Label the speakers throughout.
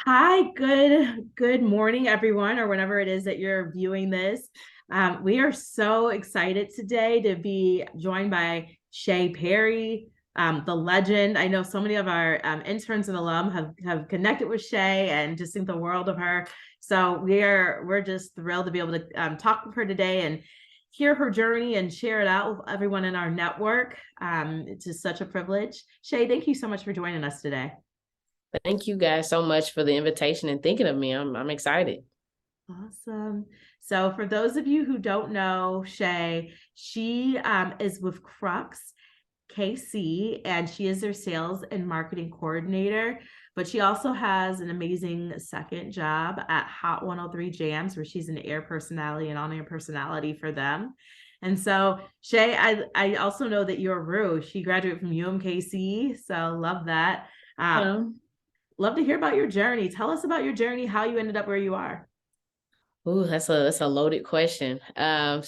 Speaker 1: Hi, good morning, everyone, or whenever it is that you're viewing this. We are so excited today to be joined by Shae Perry, the legend. I know so many of our interns and alum have connected with Shae and just think the world of her. So we're just thrilled to be able to talk with her today and hear her journey and share it out with everyone in our network. It's just such a privilege. Shae, thank you so much for joining us today.
Speaker 2: Thank you guys so much for the invitation and thinking of me. I'm excited.
Speaker 1: Awesome. So, for those of you who don't know Shae, she is with Crux KC, and she is their sales and marketing coordinator. But she also has an amazing second job at Hot 103 Jams, where she's an air personality and on-air personality for them. And so, Shae, I also know that you're Rue. She graduated from UMKC, so love that. Um,
Speaker 2: Um,
Speaker 1: Love to hear about your journey. Tell us about your journey, how you ended up where you are.
Speaker 2: ooh, that's a loaded question. My name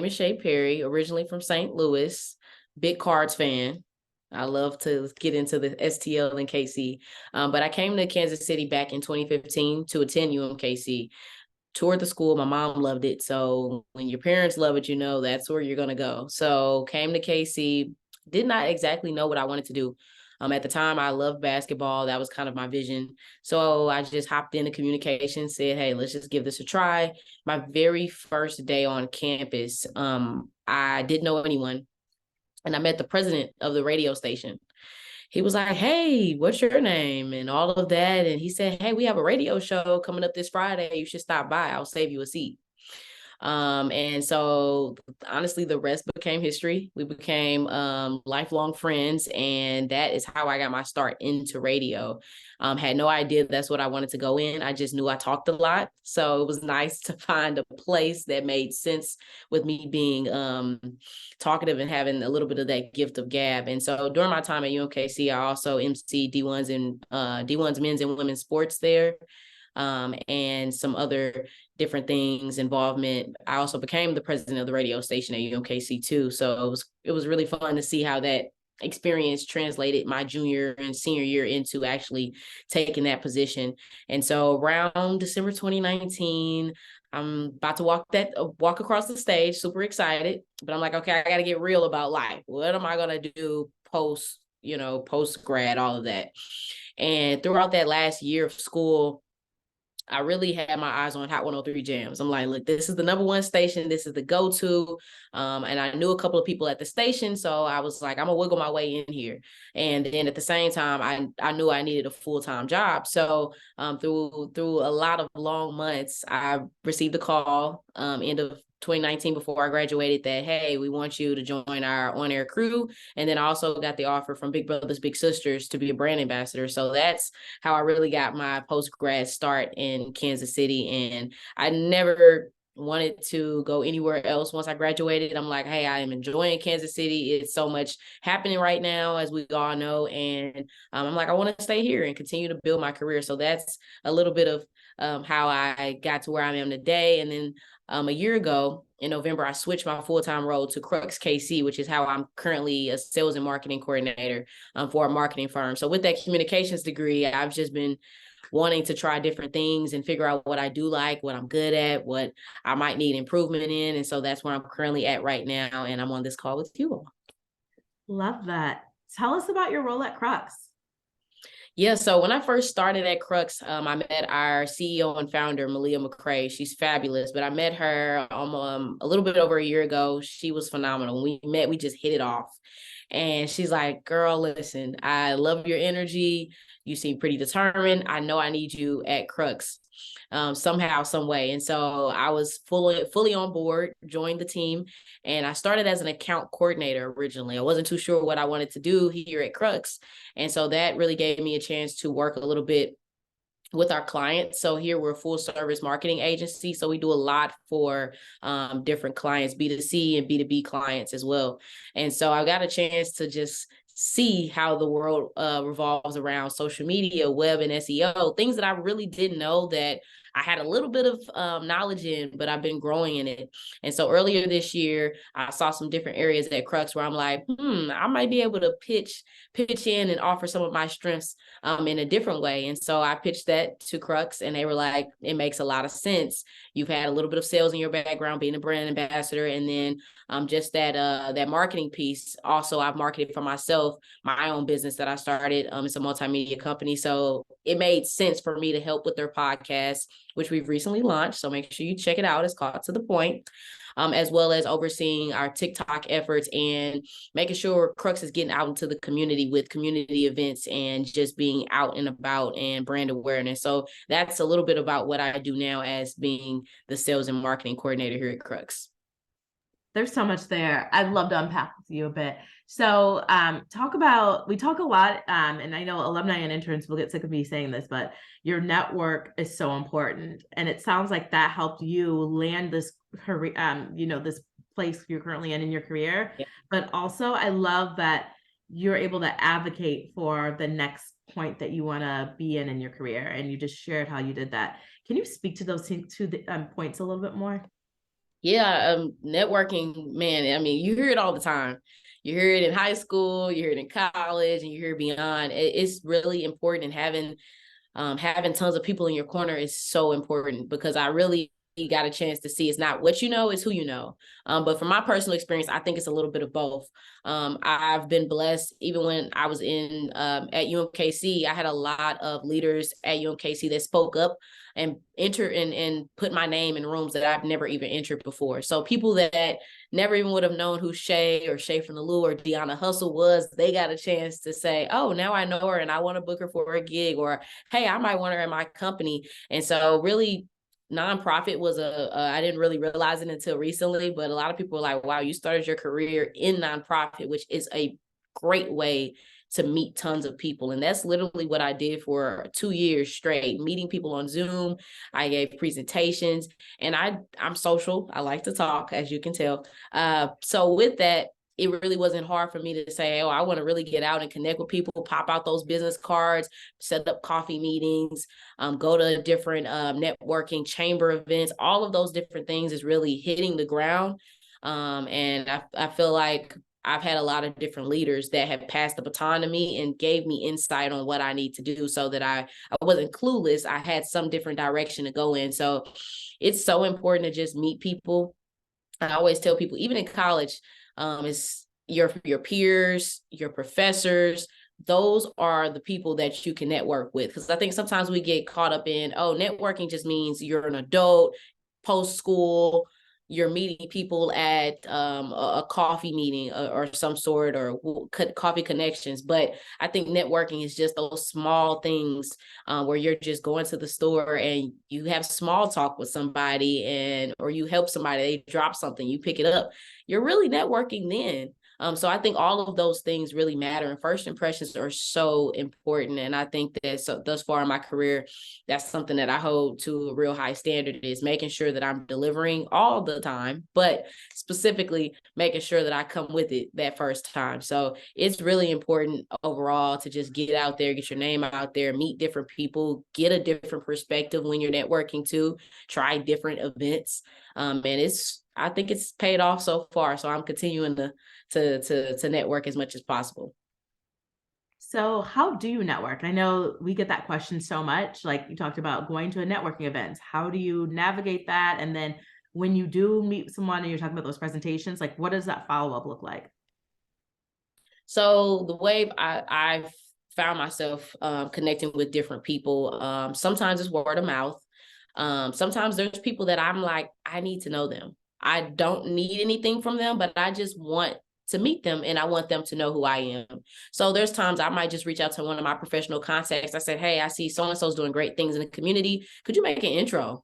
Speaker 2: is Shae Perry, originally from St. Louis, big Cards fan. I love to get into the STL and KC. But I came to Kansas City back in 2015 to attend UMKC. Toured the school. My mom loved it. So when your parents love it, that's where you're gonna go. So came to KC, did not exactly know what I wanted to do. At the time, I loved basketball. That was kind of my vision. So I just hopped into communication, said, hey, let's just give this a try. My very first day on campus, I didn't know anyone. And I met the president of the radio station. He was like, hey, what's your name? And all of that. And he said, hey, we have a radio show coming up this Friday. You should stop by. I'll save you a seat. And so honestly, the rest became history. We became lifelong friends, and that is how I got my start into radio. Had no idea that's what I wanted to go in. I just knew I talked a lot. So it was nice to find a place that made sense with me being talkative and having a little bit of that gift of gab. And so during my time at UMKC, I also MC D1s and D1s men's and women's sports there. And some other different things, involvement. I also became the president of the radio station at UMKC too. So it was really fun to see how that experience translated my junior and senior year into actually taking that position. And so around December 2019, I'm about to walk across the stage, super excited, but I'm like, okay, I got to get real about life. What am I going to do post grad, all of that. And throughout that last year of school, I really had my eyes on Hot 103 Jams. I'm like, look, this is the number one station. This is the go-to. And I knew a couple of people at the station. So I was like, I'm gonna wiggle my way in here. And then at the same time, I knew I needed a full-time job. So through a lot of long months, I received a call end of 2019 before I graduated that, hey, we want you to join our on-air crew. And then I also got the offer from Big Brothers Big Sisters to be a brand ambassador. So that's how I really got my post-grad start in Kansas City. And I never wanted to go anywhere else once I graduated. I'm like, hey, I am enjoying Kansas City. It's so much happening right now, as we all know. And I'm like, I want to stay here and continue to build my career. So that's a little bit of how I got to where I am today. And then a year ago in November, I switched my full-time role to Crux KC, which is how I'm currently a sales and marketing coordinator for a marketing firm. So with that communications degree, I've just been wanting to try different things and figure out what I do like, what I'm good at, what I might need improvement in. And so that's where I'm currently at right now. And I'm on this call with you all.
Speaker 1: Love that. Tell us about your role at Crux.
Speaker 2: Yeah, so when I first started at Crux, I met our CEO and founder, Malia McCrae. She's fabulous, but I met her a little bit over a year ago. She was phenomenal. When we met, we just hit it off. And she's like, girl, listen, I love your energy. You seem pretty determined. I know I need you at Crux somehow, some way. And so I was fully on board, joined the team, and I started as an account coordinator originally. I wasn't too sure what I wanted to do here at Crux. And so that really gave me a chance to work a little bit with our clients. So here we're a full service marketing agency. So we do a lot for different clients, B2C and B2B clients as well. And so I got a chance to just see how the world revolves around social media, web, and SEO, things that I really didn't know that I had a little bit of knowledge in, but I've been growing in it. And so earlier this year, I saw some different areas at Crux where I'm like, I might be able to pitch in and offer some of my strengths in a different way. And so I pitched that to Crux, and they were like, it makes a lot of sense. You've had a little bit of sales in your background, being a brand ambassador, and then just that marketing piece. Also, I've marketed for myself, my own business that I started. It's a multimedia company, so it made sense for me to help with their podcast, which we've recently launched. So make sure you check it out. It's called To the Point. As well as overseeing our TikTok efforts and making sure Crux is getting out into the community with community events and just being out and about and brand awareness. So that's a little bit about what I do now as being the sales and marketing coordinator here at Crux.
Speaker 1: There's so much there. I'd love to unpack with you a bit. So we talk a lot, and I know alumni and interns will get sick of me saying this, but your network is so important. And it sounds like that helped you land this career, this place you're currently in your career.
Speaker 2: Yeah.
Speaker 1: But also I love that you're able to advocate for the next point that you want to be in your career. And you just shared how you did that. Can you speak to those two points a little bit more?
Speaker 2: Yeah, networking, man, I mean, you hear it all the time. You hear it in high school, you hear it in college, and you hear it beyond. It's really important, and having tons of people in your corner is so important, because I really got a chance to see it's not what you know, it's who you know. But from my personal experience, I think it's a little bit of both. I've been blessed. Even when I was in at UMKC, I had a lot of leaders at UMKC that spoke up and enter and put my name in rooms that I've never even entered before. So people that never even would have known who Shae from the Lou or Deanna Hustle was, they got a chance to say, oh, now I know her and I want to book her for a gig, or, hey, I might want her in my company. And so really, nonprofit was I didn't really realize it until recently, but a lot of people were like, wow, you started your career in nonprofit, which is a great way to meet tons of people. And that's literally what I did for 2 years straight, meeting people on Zoom. I gave presentations, and I'm social. I like to talk, as you can tell. So with that, it really wasn't hard for me to say, oh, I want to really get out and connect with people, pop out those business cards, set up coffee meetings, go to different networking chamber events. All of those different things is really hitting the ground. And I feel like I've had a lot of different leaders that have passed the baton to me and gave me insight on what I need to do, so that I wasn't clueless. I had some different direction to go in. So it's so important to just meet people. I always tell people, even in college, it's your peers, your professors. Those are the people that you can network with. Because I think sometimes we get caught up in, oh, networking just means you're an adult, post school, you're meeting people at a coffee meeting or some sort, or coffee connections. But I think networking is just those small things where you're just going to the store and you have small talk with somebody, or you help somebody, they drop something, you pick it up. You're really networking then. So I think all of those things really matter, and first impressions are so important. And I think that thus far in my career, that's something that I hold to a real high standard, is making sure that I'm delivering all the time, but specifically making sure that I come with it that first time. So it's really important overall to just get out there, get your name out there, meet different people, get a different perspective when you're networking too, try different events. And I think it's paid off so far. So I'm continuing to network as much as possible.
Speaker 1: So how do you network? I know we get that question so much. Like you talked about going to a networking event. How do you navigate that? And then when you do meet someone and you're talking about those presentations, like what does that follow-up look like?
Speaker 2: So the way I've found myself connecting with different people, sometimes it's word of mouth. Sometimes there's people that I'm like, I need to know them. I don't need anything from them, but I just want to meet them and I want them to know who I am. So there's times I might just reach out to one of my professional contacts. I said, hey, I see so-and-so's doing great things in the community. Could you make an intro?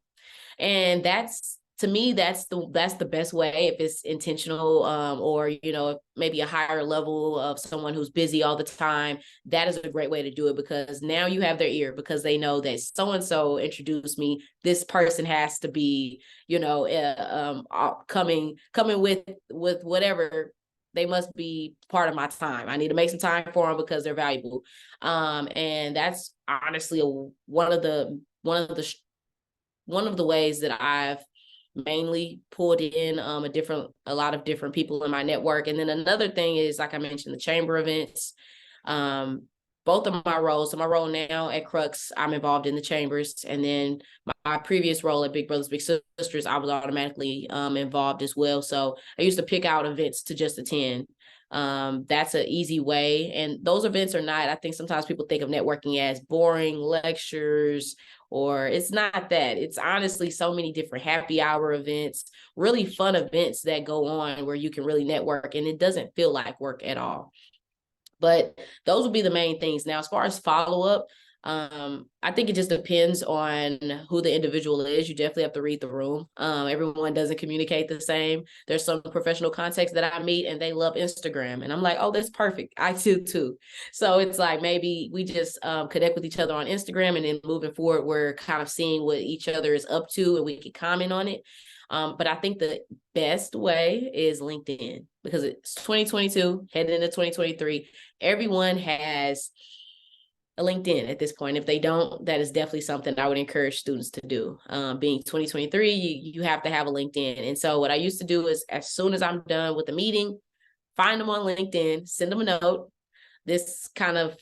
Speaker 2: And that's, to me, that's the best way, if it's intentional, or maybe a higher level of someone who's busy all the time. That is a great way to do it, because now you have their ear, because they know that so and so introduced me. This person has to be coming with whatever. They must be part of my time. I need to make some time for them because they're valuable. And that's honestly one of the one of the ways that I've mainly pulled in a lot of different people in my network. And then another thing is, like I mentioned, the chamber events. Both of my roles. So my role now at Crux, I'm involved in the chambers, and then my previous role at Big Brothers Big Sisters, I was automatically involved as well. So I used to pick out events to just attend. That's an easy way, and those events are not. I think sometimes people think of networking as boring lectures, or it's not that. It's honestly so many different happy hour events, really fun events that go on where you can really network, and it doesn't feel like work at all. But those would be the main things. Now, as far as follow-up, I think it just depends on who the individual is. You definitely have to read the room. Everyone doesn't communicate the same. There's some professional contacts that I meet and they love Instagram. And I'm like, oh, that's perfect. I do too. So it's like, maybe we just connect with each other on Instagram, and then moving forward, we're kind of seeing what each other is up to and we can comment on it. But I think the best way is LinkedIn, because it's 2022, heading into 2023. Everyone has a LinkedIn at this point. If they don't, that is definitely something I would encourage students to do. Being 2023, you have to have a LinkedIn. And so what I used to do is, as soon as I'm done with the meeting, find them on LinkedIn, send them a note. This kind of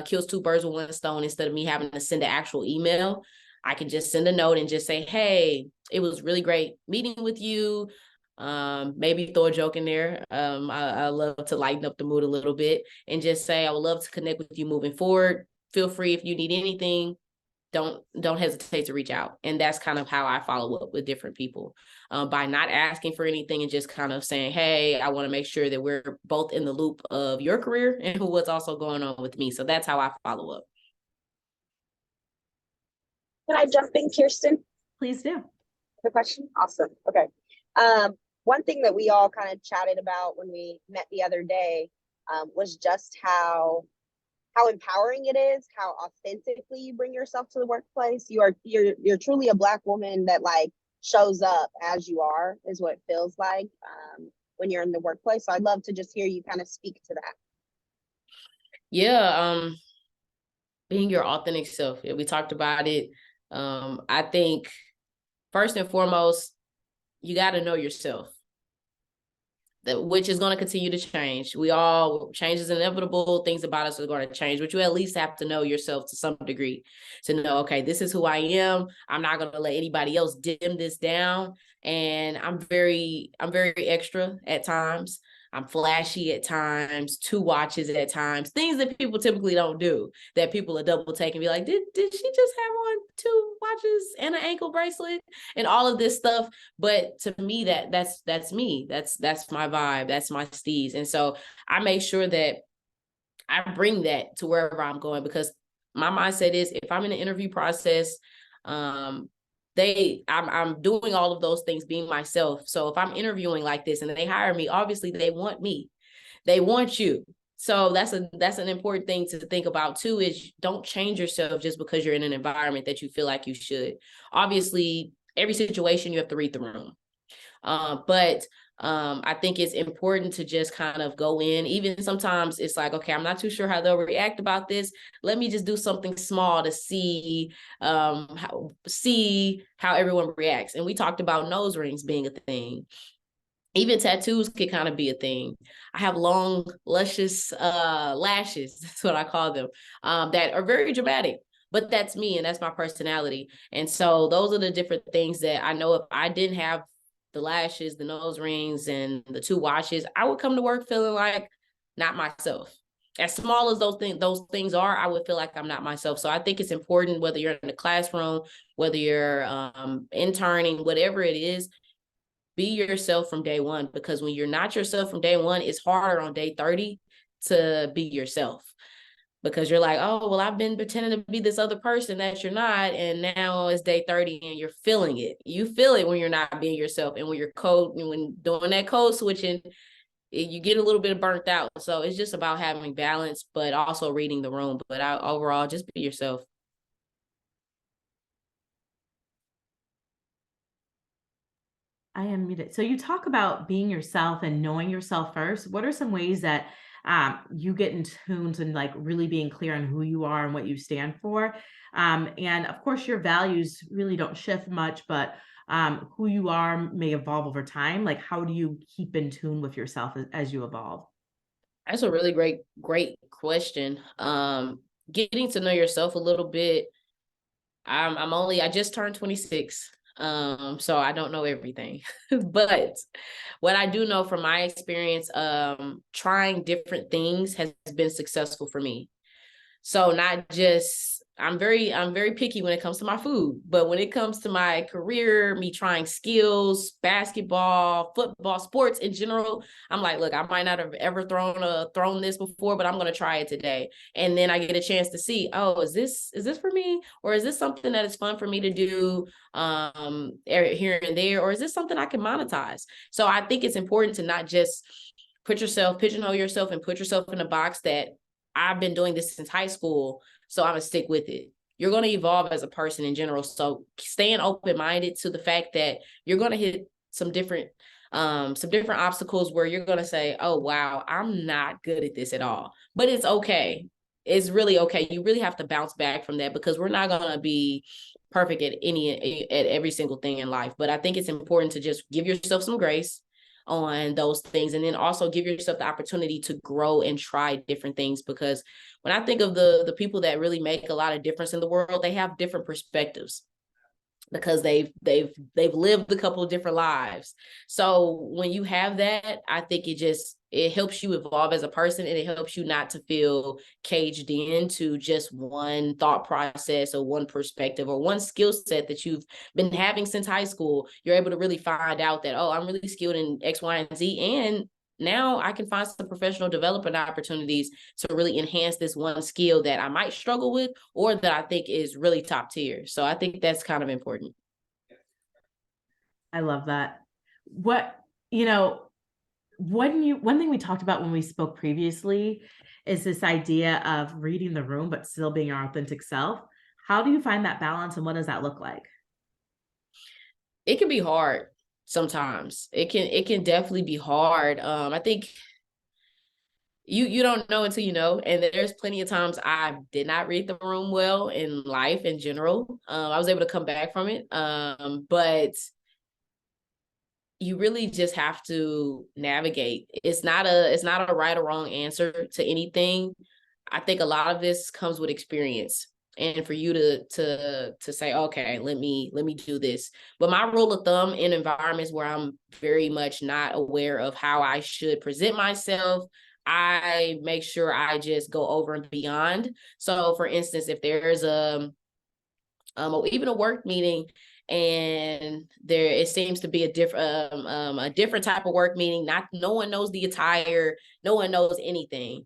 Speaker 2: kills two birds with one stone. Instead of me having to send an actual email, I can just send a note and just say, hey, it was really great meeting with you. Maybe throw a joke in there. I love to lighten up the mood a little bit, and just say, I would love to connect with you moving forward. Feel free, if you need anything, don't hesitate to reach out. And that's kind of how I follow up with different people, by not asking for anything and just kind of saying, hey, I want to make sure that we're both in the loop of your career and what's also going on with me. So that's how I follow up.
Speaker 3: Can I jump in, Kirsten?
Speaker 1: Please do.
Speaker 3: The question? Awesome. Okay. One thing that we all kind of chatted about when we met the other day was just how empowering it is, how authentically you bring yourself to the workplace. You're truly a Black woman that like shows up as you are, is what it feels like when you're in the workplace. So I'd love to just hear you kind of speak to that.
Speaker 2: Yeah, being your authentic self. Yeah, we talked about it. I think first and foremost, you got to know yourself, which is going to continue to change. Change is inevitable. Things about us are going to change, but you at least have to know yourself to some degree to know, okay, this is who I am. I'm not going to let anybody else dim this down. And I'm very extra at times. I'm flashy at times, 2 watches at times, things that people typically don't do, that people are double take and be like, did she just have on 2 watches and an ankle bracelet and all of this stuff? But to me, that's me. That's my vibe. That's my steez. And so I make sure that I bring that to wherever I'm going, because my mindset is, if I'm in an interview process, I'm doing all of those things being myself. So if I'm interviewing like this and they hire me, obviously they want me. They want you. So that's an important thing to think about too, is don't change yourself just because you're in an environment that you feel like you should. Obviously, every situation you have to read the room. But I think it's important to just kind of go in. Even sometimes it's like, okay, I'm not too sure how they'll react about this. Let me just do something small to see how everyone reacts. And we talked about nose rings being a thing. Even tattoos could kind of be a thing. I have long, luscious lashes, that's what I call them, that are very dramatic. But that's me and that's my personality. And so those are the different things that I know if I didn't have the lashes, the nose rings, and the 2 watches, I would come to work feeling like not myself. As small as those things are, I would feel like I'm not myself. So I think it's important, whether you're in the classroom, whether you're interning, whatever it is, be yourself from day one. Because when you're not yourself from day one, it's harder on day 30 to be yourself. Because you're like, oh, well, I've been pretending to be this other person that you're not. And now it's day 30 and you're feeling it. You feel it when you're not being yourself. And when when doing that code switching, you get a little bit burnt out. So it's just about having balance, but also reading the room. But overall, just be yourself.
Speaker 1: I am muted. So you talk about being yourself and knowing yourself first. What are some ways that you get in tune and like really being clear on who you are and what you stand for. And of course, your values really don't shift much, but who you are may evolve over time. Like, how do you keep in tune with yourself as you evolve?
Speaker 2: That's a really great question. Getting to know yourself a little bit. I just turned 26. So I don't know everything. But what I do know from my experience, trying different things has been successful for me. So not just I'm very picky when it comes to my food, but when it comes to my career, me trying skills, basketball, football, sports in general, I'm like, look, I might not have ever thrown this before, but I'm gonna try it today. And then I get a chance to see, oh, is this for me? Or is this something that is fun for me to do here and there? Or is this something I can monetize? So I think it's important to not just pigeonhole yourself and put yourself in a box that I've been doing this since high school, so I'm gonna stick with it. You're gonna evolve as a person in general. So staying open-minded to the fact that you're gonna hit some different obstacles where you're gonna say, oh wow, I'm not good at this at all. But it's okay. It's really okay. You really have to bounce back from that because we're not gonna be perfect at every single thing in life. But I think it's important to just give yourself some grace on those things, and then also give yourself the opportunity to grow and try different things, because when I think of the people that really make a lot of difference in the world, they have different perspectives because they've lived a couple of different lives. So when you have that, I think it helps you evolve as a person, and it helps you not to feel caged into just one thought process or one perspective or one skill set that you've been having since high school. You're able to really find out that, oh, I'm really skilled in X, Y, and Z, and now I can find some professional development opportunities to really enhance this one skill that I might struggle with or that I think is really top tier. So I think that's kind of important.
Speaker 1: I love that. What, you know, one thing we talked about when we spoke previously is this idea of reading the room, but still being our authentic self. How do you find that balance and what does that look like?
Speaker 2: It can be hard sometimes. It can definitely be hard. I think you don't know until you know, and there's plenty of times I did not read the room well in life in general. I was able to come back from it, but you really just have to navigate. It's not a right or wrong answer to anything. I think a lot of this comes with experience, and for you to say, okay, let me do this. But my rule of thumb in environments where I'm very much not aware of how I should present myself, I make sure I just go over and beyond. So for instance, if there's or even a work meeting, and there it seems to be a different type of work meeting, not no one knows the attire, no one knows anything.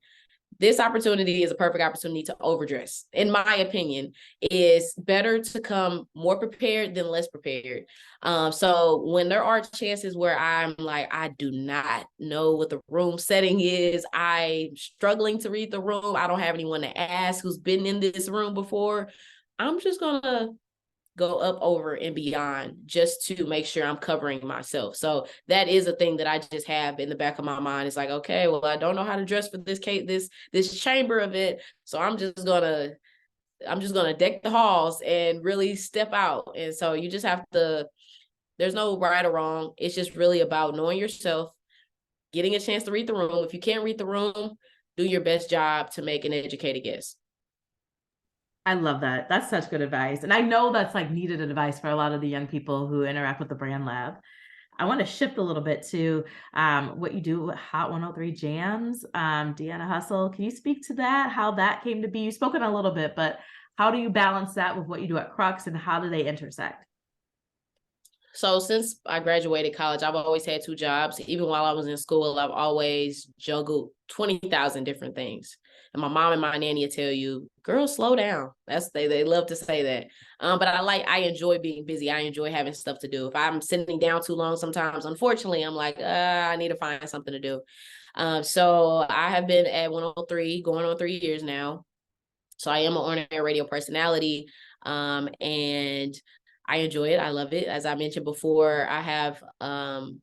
Speaker 2: This opportunity is a perfect opportunity to overdress. In my opinion, is better to come more prepared than less prepared. So when there are chances where I'm like, I do not know what the room setting is, I'm struggling to read the room, I don't have anyone to ask who's been in this room before, I'm just gonna go up, over, and beyond just to make sure I'm covering myself. So that is a thing that I just have in the back of my mind. It's like, okay, well, I don't know how to dress for this chamber event, so I'm just gonna deck the halls and really step out. And so you just have to. There's no right or wrong. It's just really about knowing yourself, getting a chance to read the room. If you can't read the room, do your best job to make an educated guess.
Speaker 1: I love that. That's such good advice. And I know that's like needed advice for a lot of the young people who interact with the Brand Lab. I want to shift a little bit to what you do with Hot 103 Jams, Deanna Hustle. Can you speak to that? How that came to be? You've spoken a little bit, but how do you balance that with what you do at Crux and how do they intersect?
Speaker 2: So since I graduated college, I've always had two jobs. Even while I was in school, I've always juggled 20,000 different things. And my mom and my nanny will tell you, girl, slow down. They love to say that. But I enjoy being busy. I enjoy having stuff to do. If I'm sitting down too long, sometimes, unfortunately, I'm like, I need to find something to do. So I have been at 103, going on 3 years now. So I am an on-air radio personality. And I enjoy it. I love it. As I mentioned before, I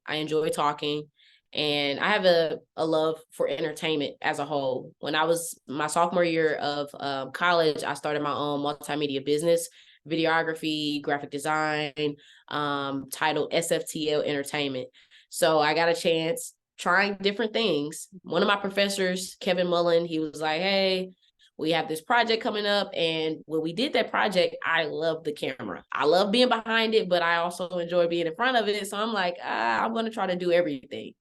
Speaker 2: enjoy talking, And I have a love for entertainment as a whole. When I was my sophomore year of college, I started my own multimedia business, videography, graphic design, titled SFTL Entertainment. So I got a chance trying different things. One of my professors, Kevin Mullen, he was like, hey, we have this project coming up. And when we did that project, I love the camera. I love being behind it, but I also enjoy being in front of it. So I'm like, I'm going to try to do everything.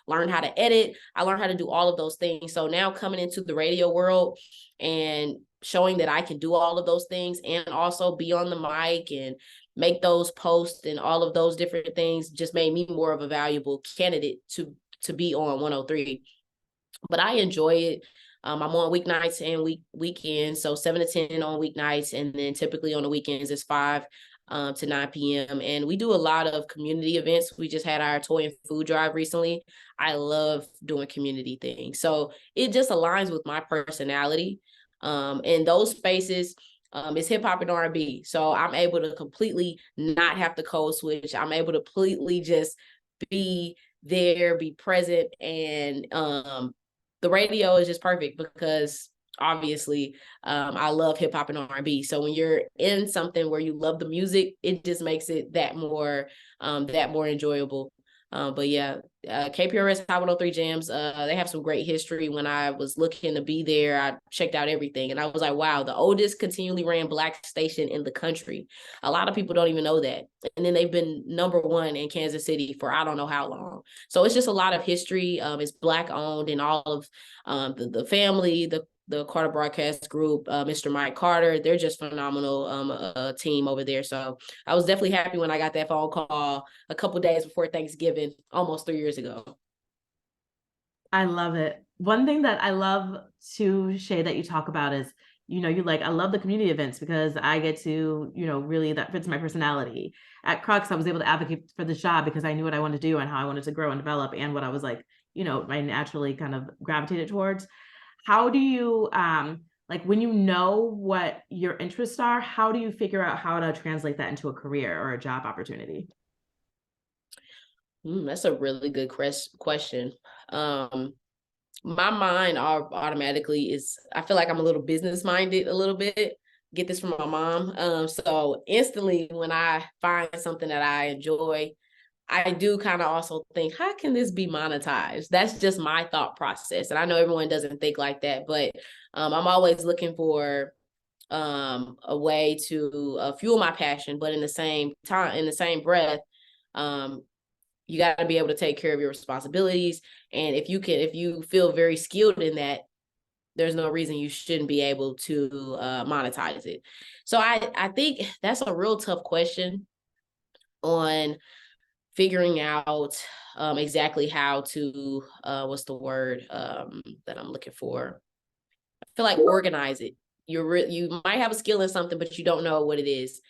Speaker 2: Learn how to edit. I learned how to do all of those things. So now coming into the radio world and showing that I can do all of those things and also be on the mic and make those posts and all of those different things just made me more of a valuable candidate to be on 103. But I enjoy it. I'm on weeknights and weekends, so 7 to 10 on weeknights, and then typically on the weekends it's 5 to 9 p.m. And we do a lot of community events. We just had our toy and food drive recently. I love doing community things, so it just aligns with my personality. And those spaces, it's hip hop and R&B, so I'm able to completely not have to code switch. I'm able to completely just be there, be present, and the radio is just perfect because obviously I love hip hop and R&B. So when you're in something where you love the music, it just makes it that more enjoyable. But yeah, KPRS High 103 Jams, they have some great history. When I was looking to be there, I checked out everything and I was like, wow, the oldest continually ran Black station in the country. A lot of people don't even know that. And then they've been #1 in Kansas City for I don't know how long. So it's just a lot of history. It's Black owned, and all of the family, the Carter Broadcast Group, Mr. Mike Carter, they're just phenomenal team over there. So I was definitely happy when I got that phone call a couple days before Thanksgiving, almost 3 years ago.
Speaker 1: I love it. One thing that I love too, Shae, that you talk about is, you like, I love the community events because I get to, really that fits my personality. At Crux, I was able to advocate for this job because I knew what I wanted to do and how I wanted to grow and develop and what I was like, I naturally kind of gravitated towards. How do you, like when you know what your interests are, how do you figure out how to translate that into a career or a job opportunity?
Speaker 2: That's a really good question. My mind automatically is, I feel like I'm a little business minded a little bit. Get this from my mom. So instantly when I find something that I enjoy, I do kind of also think, how can this be monetized? That's just my thought process. And I know everyone doesn't think like that, but I'm always looking for a way to fuel my passion, but in the same time, in the same breath, you got to be able to take care of your responsibilities. And if you feel very skilled in that, there's no reason you shouldn't be able to monetize it. So I think that's a real tough question on figuring out exactly how to what's the word that I'm looking for? I feel like organize it. You might have a skill in something, but you don't know what it is.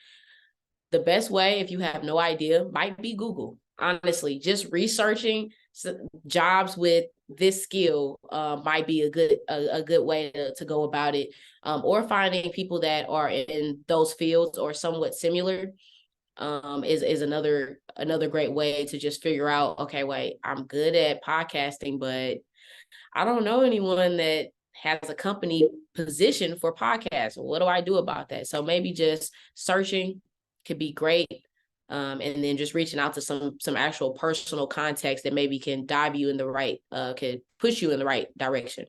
Speaker 2: The best way, if you have no idea, might be Google. Honestly, just researching jobs with this skill might be a good way to go about it, or finding people that are in those fields or somewhat similar is another great way to just figure out, okay, wait, I'm good at podcasting, but I don't know anyone that has a company position for podcasts. What do I do about that? So maybe just searching could be great. And then just reaching out to some actual personal contacts that maybe can dive you in the right, could push you in the right direction.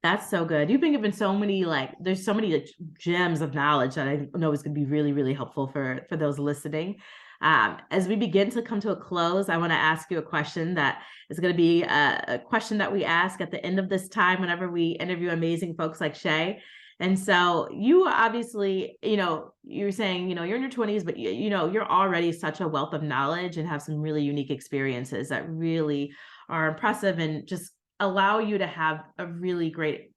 Speaker 1: That's so good. You've been given so many, there's so many gems of knowledge that I know is going to be really, really helpful for those listening. As we begin to come to a close, I want to ask you a question that is going to be a question that we ask at the end of this time whenever we interview amazing folks like Shae. And so you obviously, you're saying, you're in your 20s, but you're already such a wealth of knowledge and have some really unique experiences that really are impressive and just allow you to have a really great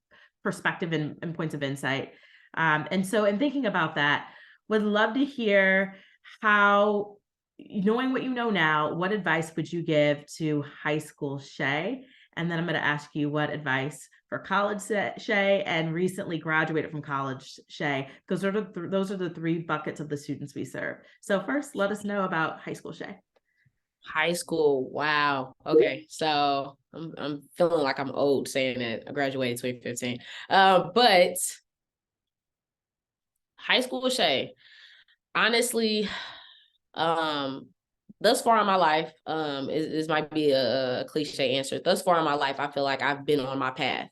Speaker 1: perspective and points of insight. And so in thinking about that, would love to hear how, knowing what you know now, what advice would you give to high school Shae? And then I'm going to ask you what advice for college Shae and recently graduated from college Shae, because those are the 3 buckets of the students we serve. So first, let us know about high school Shae.
Speaker 2: High school. Wow. Okay. So I'm feeling like I'm old saying that I graduated 2015. But high school Shae, honestly, um, thus far in my life, this might be a cliche answer. Thus far in my life, I feel like I've been on my path.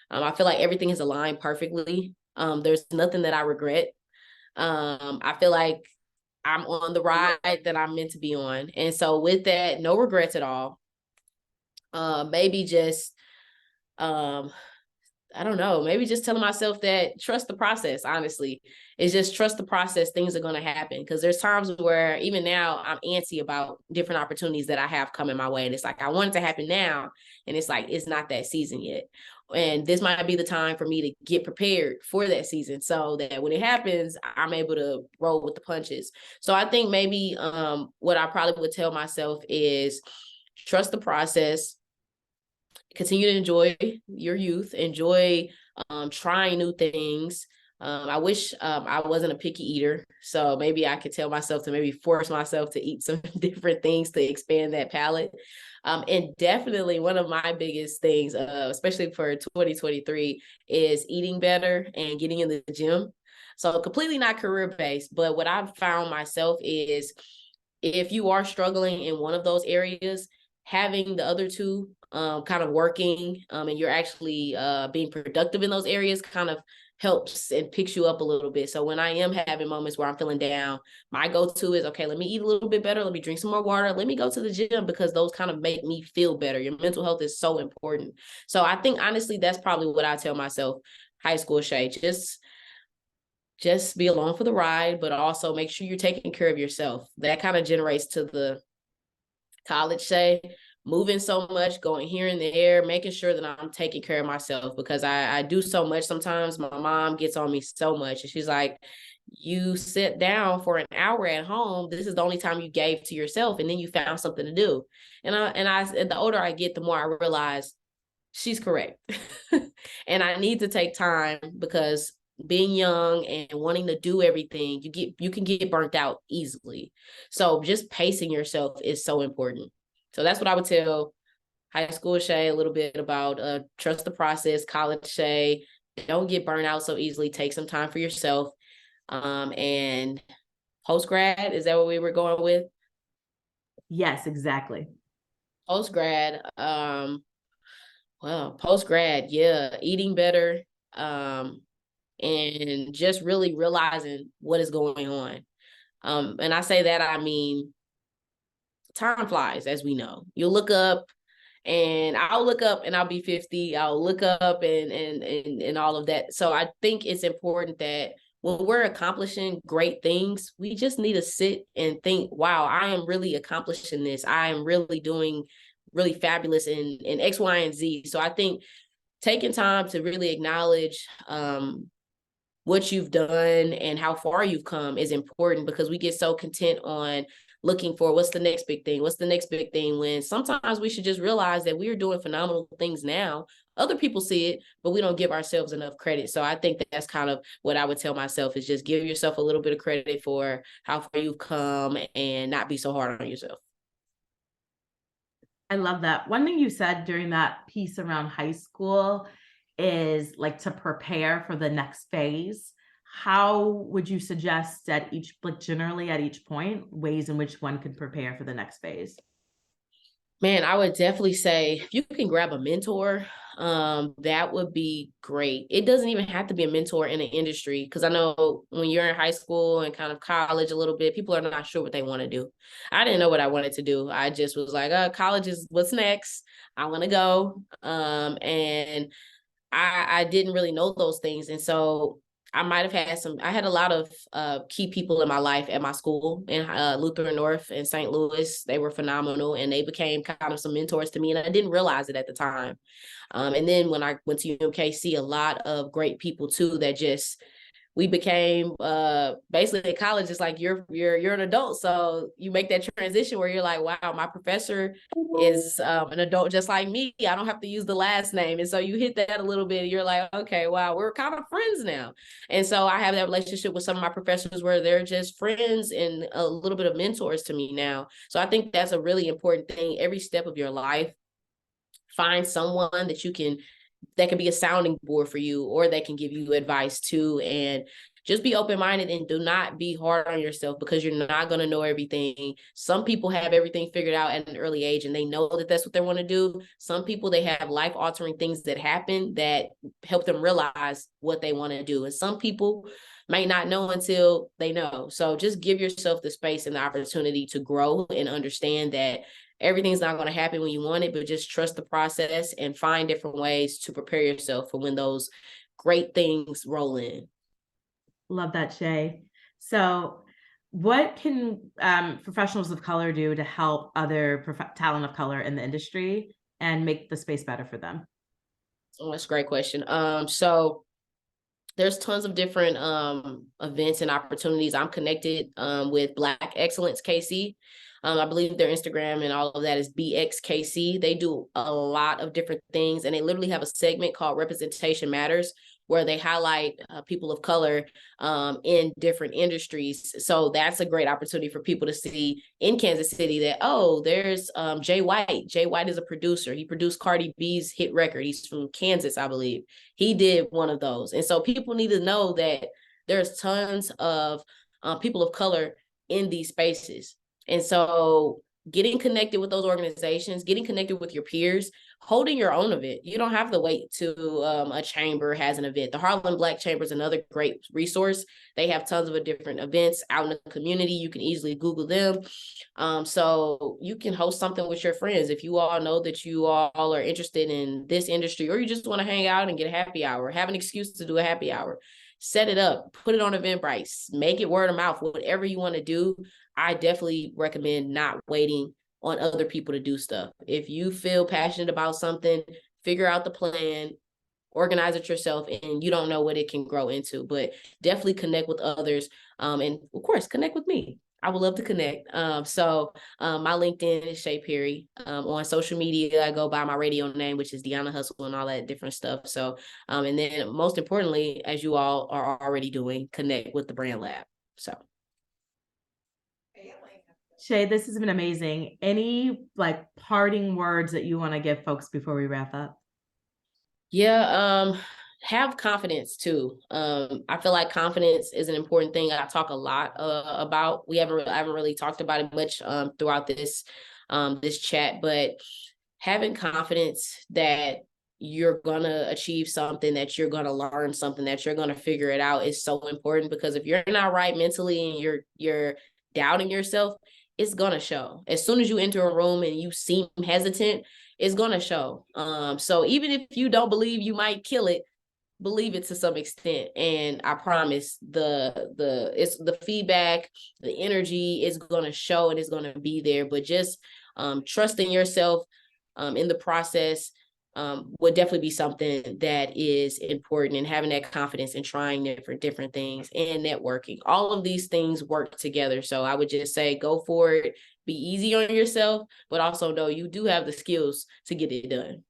Speaker 2: I feel like everything is aligned perfectly. There's nothing that I regret. I feel like I'm on the ride that I'm meant to be on. And so with that, no regrets at all. Maybe just um I don't know, maybe just telling myself that trust the process, honestly. It's just trust the process, things are going to happen. Because there's times where even now I'm antsy about different opportunities that I have coming my way. And it's like, I want it to happen now. And it's like, it's not that season yet. And this might be the time for me to get prepared for that season so that when it happens, I'm able to roll with the punches. So I think maybe what I probably would tell myself is trust the process, continue to enjoy your youth, enjoy trying new things. I wish I wasn't a picky eater, so maybe I could tell myself to maybe force myself to eat some different things to expand that palate. And definitely one of my biggest things, especially for 2023, is eating better and getting in the gym. So completely not career based, but what I've found myself is if you are struggling in one of those areas, having the other two kind of working and you're actually being productive in those areas kind of helps and picks you up a little bit. So when I am having moments where I'm feeling down, my go-to is, okay, let me eat a little bit better. Let me drink some more water. Let me go to the gym, because those kind of make me feel better. Your mental health is so important. So I think honestly, that's probably what I tell myself, high school Shae, just be along for the ride, but also make sure you're taking care of yourself. That kind of generates to the college Shae, moving so much, going here and there, making sure that I'm taking care of myself, because I do so much. Sometimes my mom gets on me so much and she's like, you sit down for an hour at home. This is the only time you gave to yourself. And then you found something to do. And the older I get, the more I realize she's correct. And I need to take time, because being young and wanting to do everything, you can get burnt out easily. So just pacing yourself is so important. So that's what I would tell high school Shae, a little bit about trust the process, college Shae, don't get burnt out so easily, take some time for yourself. And post grad, is that what we were going with?
Speaker 1: Yes, exactly.
Speaker 2: Post grad, well, post grad, yeah, eating better, and just really realizing what is going on. And I say that, I mean, time flies, as we know. You'll look up, and I'll look up and I'll be 50. I'll look up and all of that. So I think it's important that when we're accomplishing great things, we just need to sit and think, wow, I am really accomplishing this. I am really doing really fabulous in X, Y, and Z. So I think taking time to really acknowledge what you've done and how far you've come is important, because we get so content on looking for what's the next big thing, when sometimes we should just realize that we are doing phenomenal things now. Other people see it, but we don't give ourselves enough credit. So I think that's kind of what I would tell myself, is just give yourself a little bit of credit for how far you've come and not be so hard on yourself.
Speaker 1: I love that. One thing you said during that piece around high school is like to prepare for the next phase. How would you suggest at each, like generally at each point, ways in which one could prepare for the next phase?
Speaker 2: Man, I would definitely say if you can grab a mentor, that would be great. It doesn't even have to be a mentor in the industry, because I know when you're in high school and kind of college a little bit, people are not sure what they want to do. I didn't know what I wanted to do. I just was like, college is what's next. I want to go. And I didn't really know those things. And so I had a lot of key people in my life at my school in Lutheran North in St. Louis. They were phenomenal, and they became kind of some mentors to me, and I didn't realize it at the time. And then when I went to UMKC, a lot of great people too that just we became basically in college, it's like you're an adult. So you make that transition where you're like, wow, my professor is an adult just like me. I don't have to use the last name. And so you hit that a little bit. You're like, okay, wow, we're kind of friends now. And so I have that relationship with some of my professors where they're just friends and a little bit of mentors to me now. So I think that's a really important thing. Every step of your life, find someone that can be a sounding board for you, or they can give you advice too. And just be open-minded and do not be hard on yourself, because you're not going to know everything. Some people have everything figured out at an early age and they know that that's what they want to do. Some people, they have life-altering things that happen that help them realize what they want to do. And some people may not know until they know. So just give yourself the space and the opportunity to grow and understand that everything's not going to happen when you want it, but just trust the process and find different ways to prepare yourself for when those great things roll in.
Speaker 1: Love that, Shae. So what can professionals of color do to help other talent of color in the industry and make the space better for them?
Speaker 2: Oh, that's a great question. So there's tons of different events and opportunities. I'm connected with Black Excellence KC. I believe their Instagram and all of that is BXKC. They do a lot of different things, and they literally have a segment called Representation Matters, where they highlight people of color in different industries. So that's a great opportunity for people to see in Kansas City that, oh, there's Jay White. Jay White is a producer. He produced Cardi B's hit record. He's from Kansas, I believe. He did one of those. And so people need to know that there's tons of people of color in these spaces. And so getting connected with those organizations, getting connected with your peers, holding your own event. You don't have to wait till a chamber has an event. The Harlem Black Chamber is another great resource. They have tons of different events out in the community. You can easily Google them. So you can host something with your friends. If you all know that you all are interested in this industry, or you just want to hang out and get a happy hour, have an excuse to do a happy hour, set it up, put it on Eventbrite, make it word of mouth, whatever you want to do. I definitely recommend not waiting on other people to do stuff. If you feel passionate about something, figure out the plan, organize it yourself, and you don't know what it can grow into. But definitely connect with others, and of course, connect with me. I would love to connect. So my LinkedIn is Shae Perry. On social media, I go by my radio name, which is Deanna Hustle, and all that different stuff. So, and then most importantly, as you all are already doing, connect with the BrandLab. So.
Speaker 1: Shae, this has been amazing. Any like parting words that you want to give folks before we wrap up?
Speaker 2: Yeah, have confidence too. I feel like confidence is an important thing I talk a lot about. I haven't really talked about it much throughout this chat, but having confidence that you're gonna achieve something, that you're gonna learn something, that you're gonna figure it out is so important, because if you're not right mentally and you're doubting yourself, it's gonna show. As soon as you enter a room and you seem hesitant, it's gonna show. So even if you don't believe you might kill it, believe it to some extent. And I promise the feedback, the energy is gonna show and it's gonna be there. But just trust in yourself in the process would definitely be something that is important, and having that confidence and trying different things and networking. All of these things work together. So I would just say, go for it, be easy on yourself, but also know you do have the skills to get it done.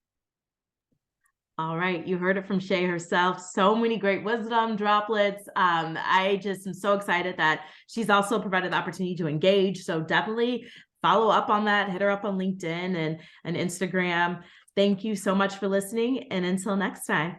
Speaker 1: All right, you heard it from Shae herself. So many great wisdom droplets. I just am so excited that she's also provided the opportunity to engage. So definitely follow up on that, hit her up on LinkedIn and Instagram. Thank you so much for listening, and until next time.